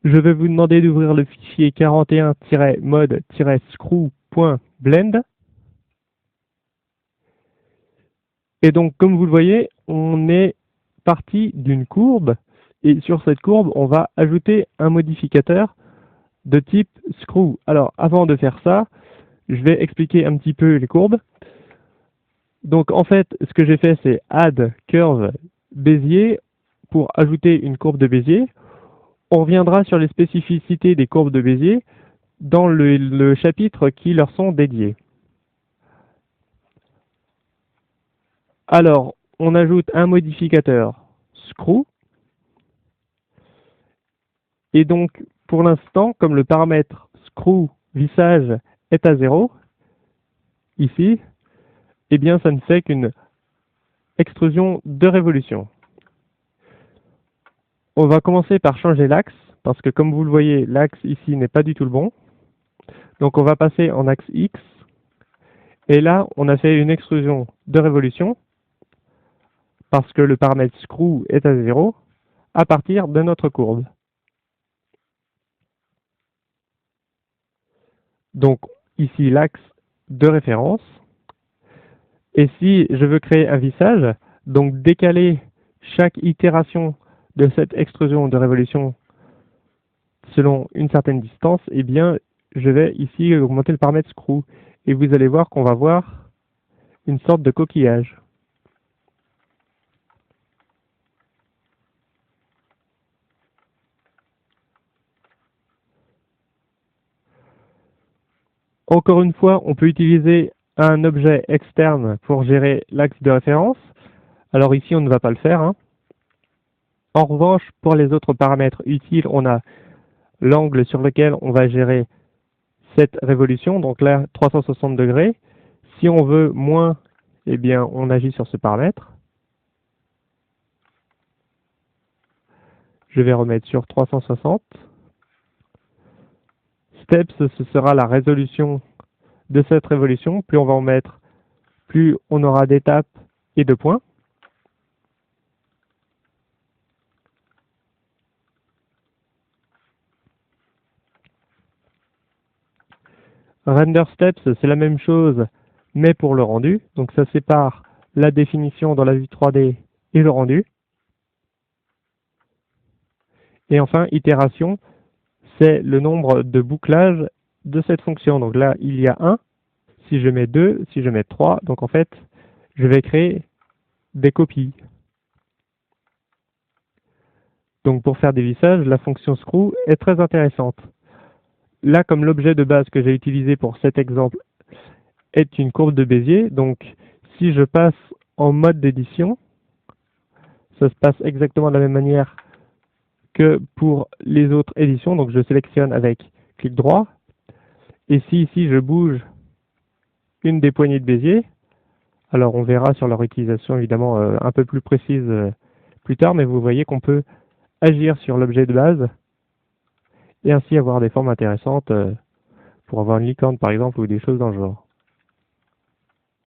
Je vais vous demander d'ouvrir le fichier 41-mode-screw.blend. Et donc, comme vous le voyez, on est parti d'une courbe. Et sur cette courbe, on va ajouter un modificateur de type screw. Alors, avant de faire ça, je vais expliquer un petit peu les courbes. Donc, en fait, ce que j'ai fait, c'est add curve Bézier pour ajouter une courbe de Bézier. On reviendra sur les spécificités des courbes de Bézier dans le chapitre qui leur sont dédiés. Alors, on ajoute un modificateur screw. Et donc, pour l'instant, comme le paramètre screw vissage est à 0, ici, eh bien, ça ne fait qu'une extrusion de révolution. On va commencer par changer l'axe, parce que comme vous le voyez, l'axe ici n'est pas du tout le bon. Donc, on va passer en axe X. Et là, on a fait une extrusion de révolution, parce que le paramètre screw est à 0, à partir de notre courbe. Donc, ici, l'axe de référence. Et si je veux créer un vissage, donc décaler chaque itération de cette extrusion de révolution selon une certaine distance, eh bien, je vais ici augmenter le paramètre screw. Et vous allez voir qu'on va voir une sorte de coquillage. Encore une fois, on peut utiliser un objet externe pour gérer l'axe de référence. Alors ici, on ne va pas le faire, hein. En revanche, pour les autres paramètres utiles, on a l'angle sur lequel on va gérer cette révolution, donc là 360 degrés. Si on veut moins, eh bien on agit sur ce paramètre. Je vais remettre sur 360. Steps, ce sera la résolution de cette révolution. Plus on va en mettre, plus on aura d'étapes et de points. Render steps, c'est la même chose, mais pour le rendu. Donc ça sépare la définition dans la vue 3D et le rendu. Et enfin, itération, c'est le nombre de bouclages de cette fonction. Donc là, il y a 1. Si je mets 2, si je mets 3, donc en fait, je vais créer des copies. Donc pour faire des vissages, la fonction screw est très intéressante. Là, comme l'objet de base que j'ai utilisé pour cet exemple est une courbe de Bézier, donc si je passe en mode d'édition, ça se passe exactement de la même manière que pour les autres éditions. Donc je sélectionne avec clic droit. Et si ici je bouge une des poignées de Bézier, alors on verra sur leur utilisation évidemment un peu plus précise plus tard, mais vous voyez qu'on peut agir sur l'objet de base et ainsi avoir des formes intéressantes pour avoir une licorne par exemple ou des choses dans le genre.